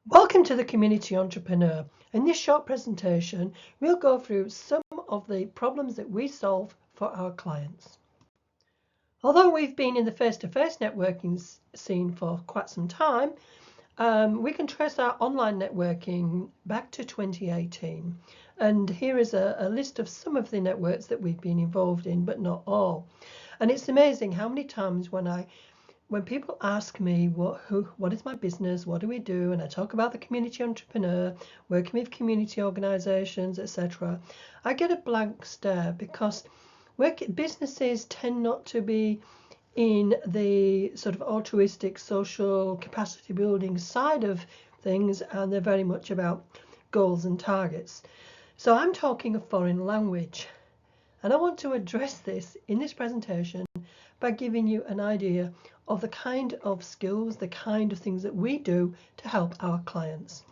Welcome to the Community Entrepreneur. In this short presentation, we'll go through some of the problems that we solve for our clients. Although we've been in the face-to-face networking scene for quite some time, we can trace our online networking back to 2018. And here is a list of some of the networks that we've been involved in, but not all. And it's amazing how many times when people ask me what is my business, what do we do, and I talk about the community entrepreneur, working with community organizations, etc., I get a blank stare because businesses tend not to be in the sort of altruistic social capacity building side of things, and they're very much about goals and targets. So I'm talking a foreign language, and I want to address this in this presentation by giving you an idea of the kind of skills, the kind of things that we do to help our clients.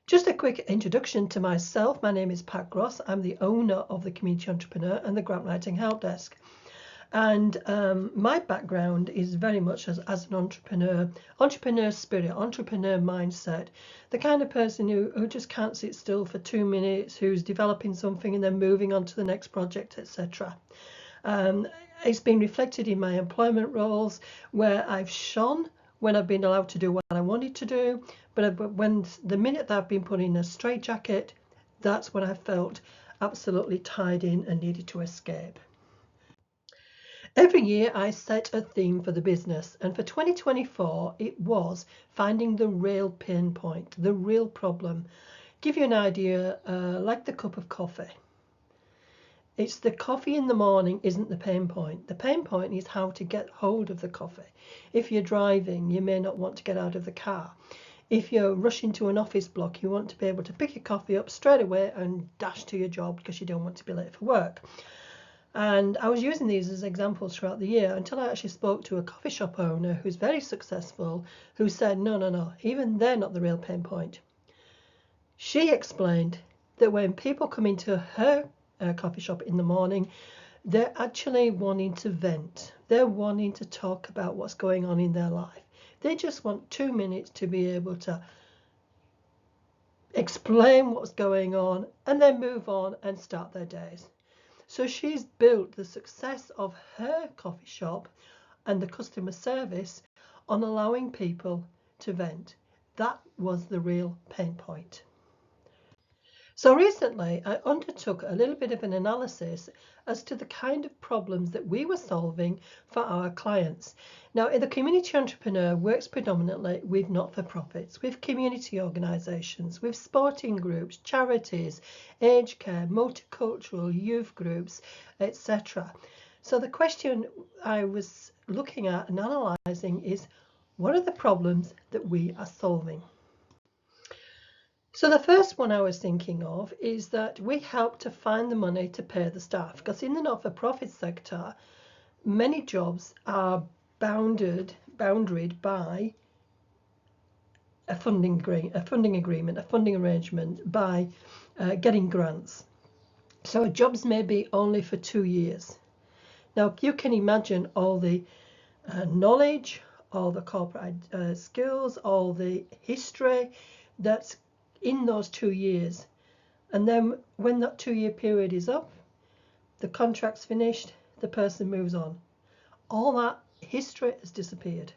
Just a quick introduction to myself. My name is Pat Gross. I'm the owner of the Community Entrepreneur and the Grant Writing Help Desk. And my background is very much as an entrepreneur spirit, entrepreneur mindset, the kind of person who just can't sit still for 2 minutes, who's developing something and then moving on to the next project, etc. It's been reflected in my employment roles where I've shone when I've been allowed to do what I wanted to do, but when the minute that I've been put in a straitjacket, that's when I felt absolutely tied in and needed to escape. Every year I set a theme for the business, and for 2024 it was finding the real pain point, the real problem. Give you an idea, like the cup of coffee. It's the coffee in the morning isn't the pain point. The pain point is how to get hold of the coffee. If you're driving, you may not want to get out of the car. If you're rushing to an office block, you want to be able to pick your coffee up straight away and dash to your job because you don't want to be late for work. And I was using these as examples throughout the year until I actually spoke to a coffee shop owner who's very successful, who said, no, even they're not the real pain point. She explained that when people come into her coffee shop in the morning, they're actually wanting to vent. They're wanting to talk about what's going on in their life. They just want 2 minutes to be able to explain what's going on and then move on and start their days. So she's built the success of her coffee shop and the customer service on allowing people to vent. That was the real pain point. So recently I undertook a little bit of an analysis as to the kind of problems that we were solving for our clients. Now, the community entrepreneur works predominantly with not-for-profits, with community organisations, with sporting groups, charities, aged care, multicultural youth groups, etc. So the question I was looking at and analysing is, what are the problems that we are solving? So the first one I was thinking of is that we help to find the money to pay the staff, because in the not-for-profit sector, many jobs are boundaried by a funding agreement, a funding arrangement, by getting grants. So jobs may be only for 2 years. Now you can imagine all the knowledge, all the corporate skills, all the history that's in those 2 years, and then when that 2-year period is up, the contract's finished, the person moves on. All that history has disappeared.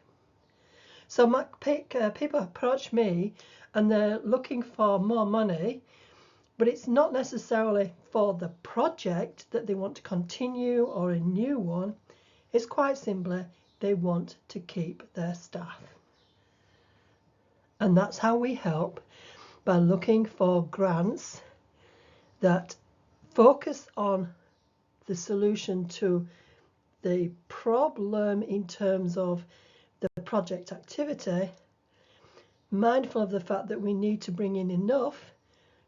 So people approach me and they're looking for more money, but it's not necessarily for the project that they want to continue or a new one. It's quite simply they want to keep their staff. And that's how we help, by looking for grants that focus on the solution to the problem in terms of the project activity, mindful of the fact that we need to bring in enough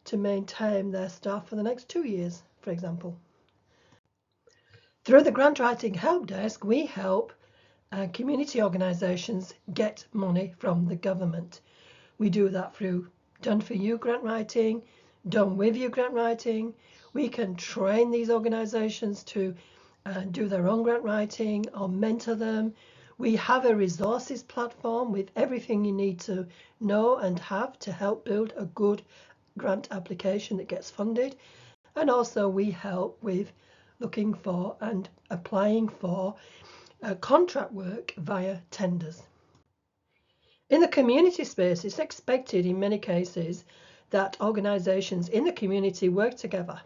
to maintain their staff for the next 2 years, for example. Through the Grant Writing Help Desk, we help community organisations get money from the government. We do that through Done for You grant writing, Done with You grant writing. We can train these organisations to do their own grant writing or mentor them. We have a resources platform with everything you need to know and have to help build a good grant application that gets funded. And also we help with looking for and applying for contract work via tenders. In the community space, it's expected in many cases that organisations in the community work together.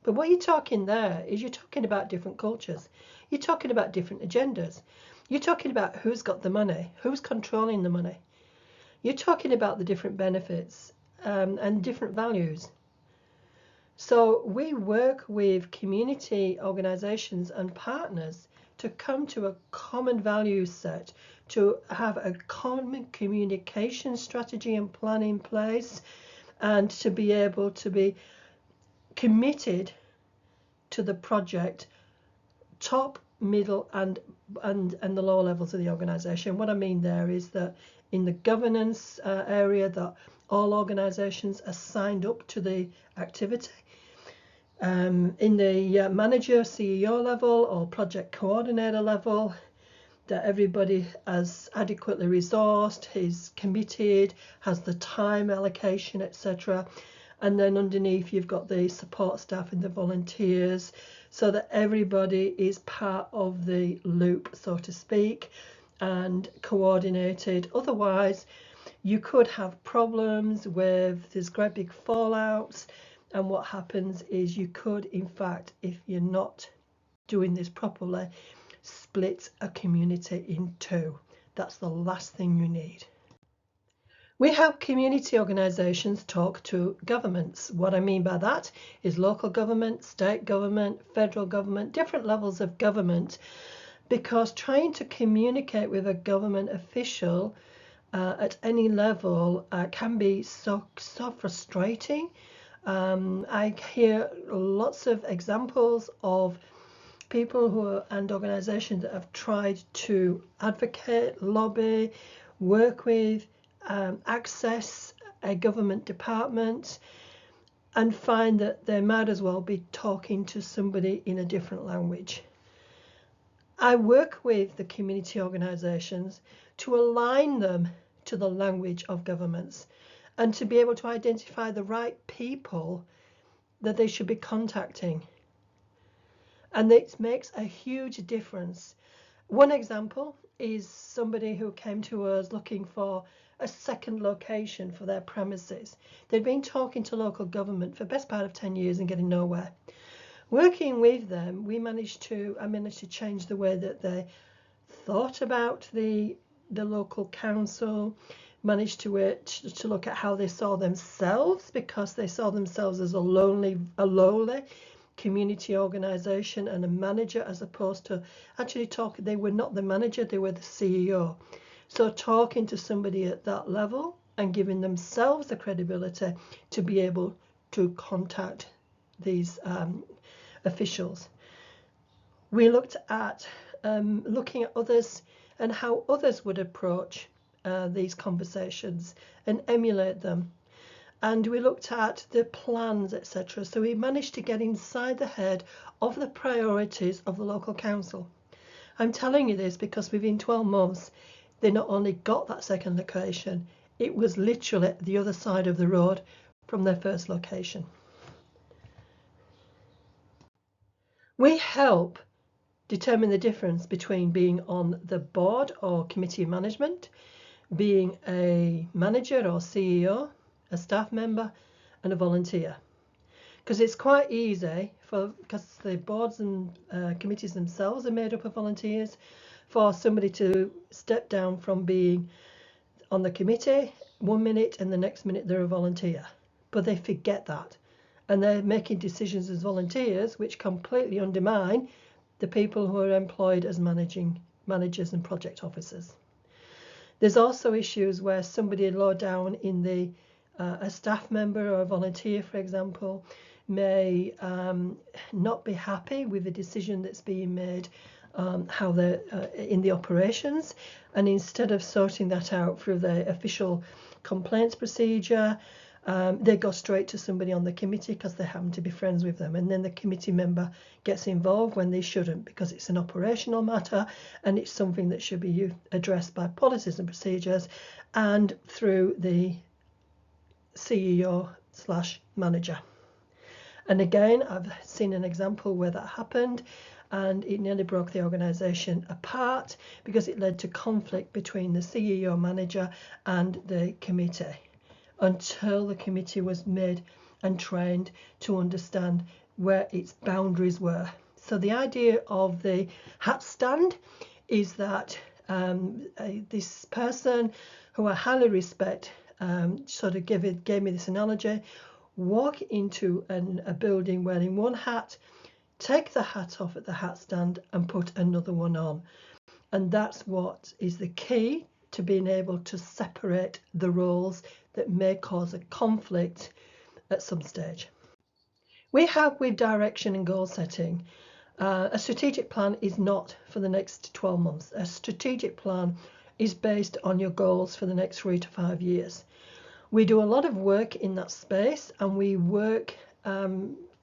But what you're talking there is you're talking about different cultures. You're talking about different agendas. You're talking about who's got the money, who's controlling the money. You're talking about the different benefits and different values. So we work with community organisations and partners to come to a common value set, to have a common communication strategy and plan in place, and to be able to be committed to the project, top, middle, and the lower levels of the organisation. What I mean there is that in the governance area, that all organisations are signed up to the activity. In the manager, CEO level or project coordinator level, that everybody is adequately resourced, is committed, has the time allocation, etc. And then underneath you've got the support staff and the volunteers, so that everybody is part of the loop, so to speak, and coordinated. Otherwise, you could have problems with there's great big fallouts, and what happens is you could, in fact, if you're not doing this properly, split a community in two. That's the last thing you need. We help community organisations talk to governments. What I mean by that is local government, state government, federal government, different levels of government, because trying to communicate with a government official at any level can be so frustrating. I hear lots of examples of people and organisations that have tried to advocate, lobby, work with, access a government department, and find that they might as well be talking to somebody in a different language. I work with the community organisations to align them to the language of governments and to be able to identify the right people that they should be contacting. And it makes a huge difference. One example is somebody who came to us looking for a second location for their premises. They'd been talking to local government for the best part of 10 years and getting nowhere. Working with them, I managed to change the way that they thought about the local council, managed to look at how they saw themselves, because they saw themselves as a lowly community organisation and a manager, as opposed to actually talking. They were not the manager, they were the CEO. So talking to somebody at that level and giving themselves the credibility to be able to contact these officials. We looked at looking at others and how others would approach these conversations and emulate them. And we looked at the plans, etc. So we managed to get inside the head of the priorities of the local council. I'm telling you this because within 12 months, they not only got that second location, it was literally the other side of the road from their first location. We help determine the difference between being on the board or committee of management, being a manager or CEO, a staff member, and a volunteer. Because it's quite easy, because the boards and committees themselves are made up of volunteers, for somebody to step down from being on the committee 1 minute and the next minute they're a volunteer. But they forget that. And they're making decisions as volunteers which completely undermine the people who are employed as managers and project officers. There's also issues where somebody low down in the a staff member or a volunteer, for example, may not be happy with the decision that's being made, how they're in the operations, and instead of sorting that out through the official complaints procedure, they go straight to somebody on the committee because they happen to be friends with them, and then the committee member gets involved when they shouldn't, because it's an operational matter and it's something that should be addressed by policies and procedures and through the CEO/manager. And again, I've seen an example where that happened and it nearly broke the organisation apart because it led to conflict between the CEO manager and the committee, until the committee was made and trained to understand where its boundaries were. So the idea of the hat stand is that this person who I highly respect sort of gave me this analogy: walk into a building wearing one hat, take the hat off at the hat stand and put another one on. And that's what is the key to being able to separate the roles that may cause a conflict at some stage. We have with direction and goal setting, a strategic plan is not for the next 12 months. A strategic plan is based on your goals for the next 3 to 5 years. We do a lot of work in that space, and we work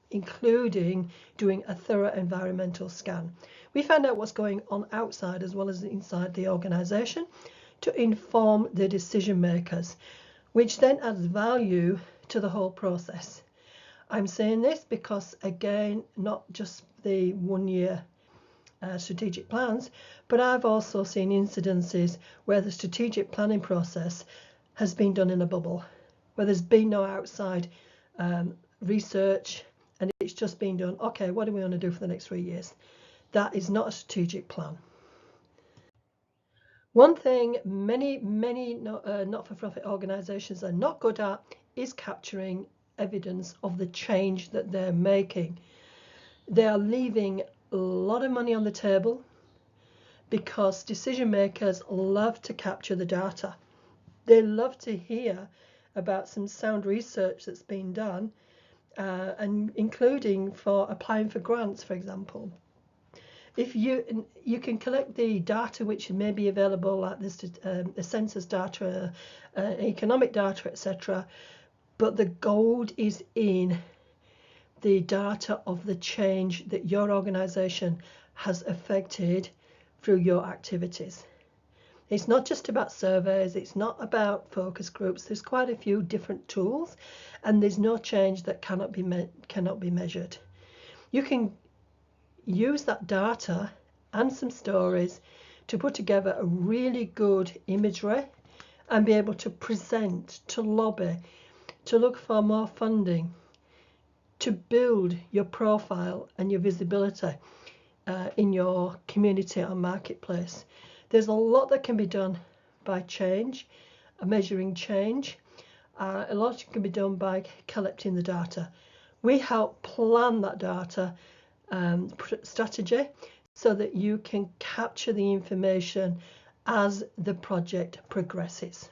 including doing a thorough environmental scan. We find out what's going on outside as well as inside the organisation to inform the decision makers, which then adds value to the whole process. I'm saying this because, again, not just the 1 year strategic plans, but I've also seen incidences where the strategic planning process has been done in a bubble, where there's been no outside research, and it's just been done, okay, what do we want to do for the next 3 years? That is not a strategic plan. One thing many not-for-profit organisations are not good at is capturing evidence of the change that they're making. They are leaving a lot of money on the table because decision makers love to capture the data. They love to hear about some sound research that's been done, and including for applying for grants, for example. If you can collect the data which may be available, like this, the census data, economic data, etc., but the gold is in the data of the change that your organisation has affected through your activities. It's not just about surveys, it's not about focus groups. There's quite a few different tools, and there's no change that cannot be measured. You can use that data and some stories to put together a really good imagery and be able to present, to lobby, to look for more funding, to build your profile and your visibility in your community or marketplace. There's a lot that can be done by change, measuring change. A lot can be done by collecting the data. We help plan that data strategy so that you can capture the information as the project progresses.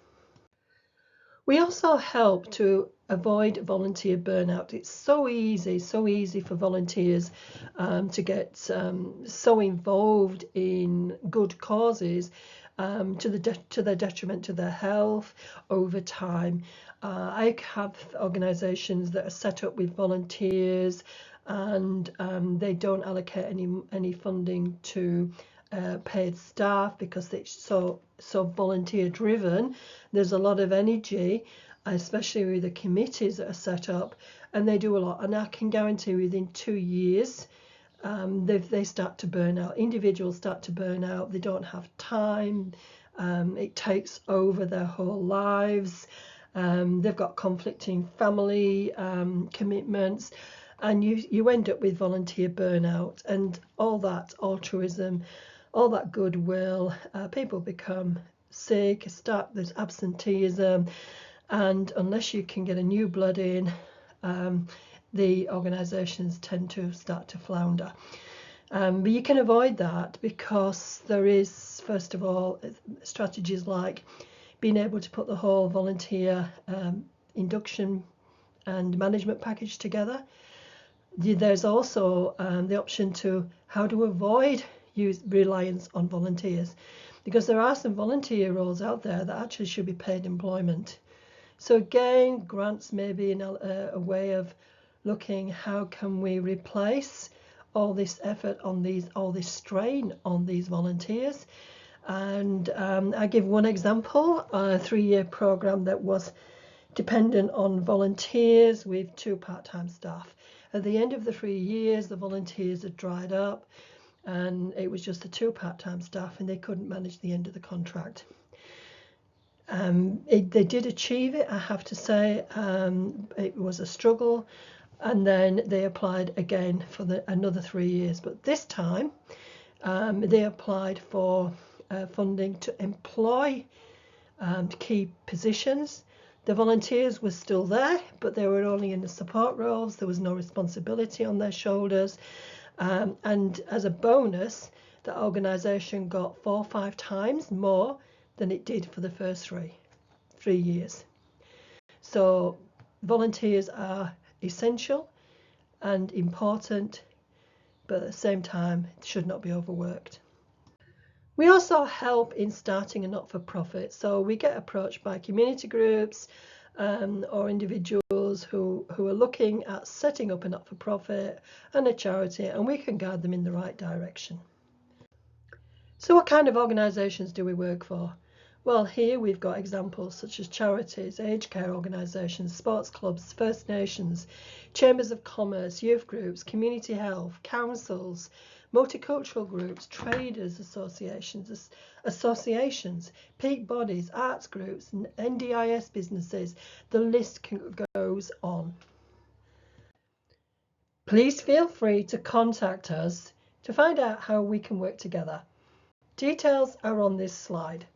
We also help to avoid volunteer burnout. It's so easy for volunteers to get so involved in good causes to their detriment to their health over time. I have organisations that are set up with volunteers, and they don't allocate any funding to paid staff because it's so volunteer driven. There's a lot of energy, especially with the committees that are set up, and they do a lot, and I can guarantee within 2 years they start to burn out. Individuals start to burn out. They don't have time. It takes over their whole lives. They've got conflicting family commitments, and you end up with volunteer burnout, and all that altruism, all that goodwill, people become sick, there's absenteeism, and unless you can get a new blood in, the organisations tend to start to flounder. But you can avoid that because there is, first of all, strategies like being able to put the whole volunteer induction and management package together. There's also the option to how to avoid reliance on volunteers, because there are some volunteer roles out there that actually should be paid employment. So again, grants may be a way of looking how can we replace all this effort on all this strain on these volunteers. And I give one example, a 3-year program that was dependent on volunteers with 2 part-time staff. At the end of the 3 years, the volunteers had dried up and it was just the 2 part-time staff, and they couldn't manage the end of the contract. They did achieve it, I have to say. It was a struggle, and then they applied again for another 3 years, but this time they applied for funding to employ key positions. The volunteers were still there, but they were only in the support roles. There was no responsibility on their shoulders, and as a bonus, the organisation got 4 or 5 times more than it did for the first three years. So volunteers are essential and important, but at the same time, it should not be overworked. We also help in starting a not-for-profit. So we get approached by community groups or individuals who are looking at setting up a not-for-profit and a charity, and we can guide them in the right direction. So what kind of organisations do we work for? Well, here we've got examples such as charities, aged care organisations, sports clubs, First Nations, chambers of commerce, youth groups, community health, councils, multicultural groups, traders associations, peak bodies, arts groups, NDIS businesses. The list goes on. Please feel free to contact us to find out how we can work together. Details are on this slide.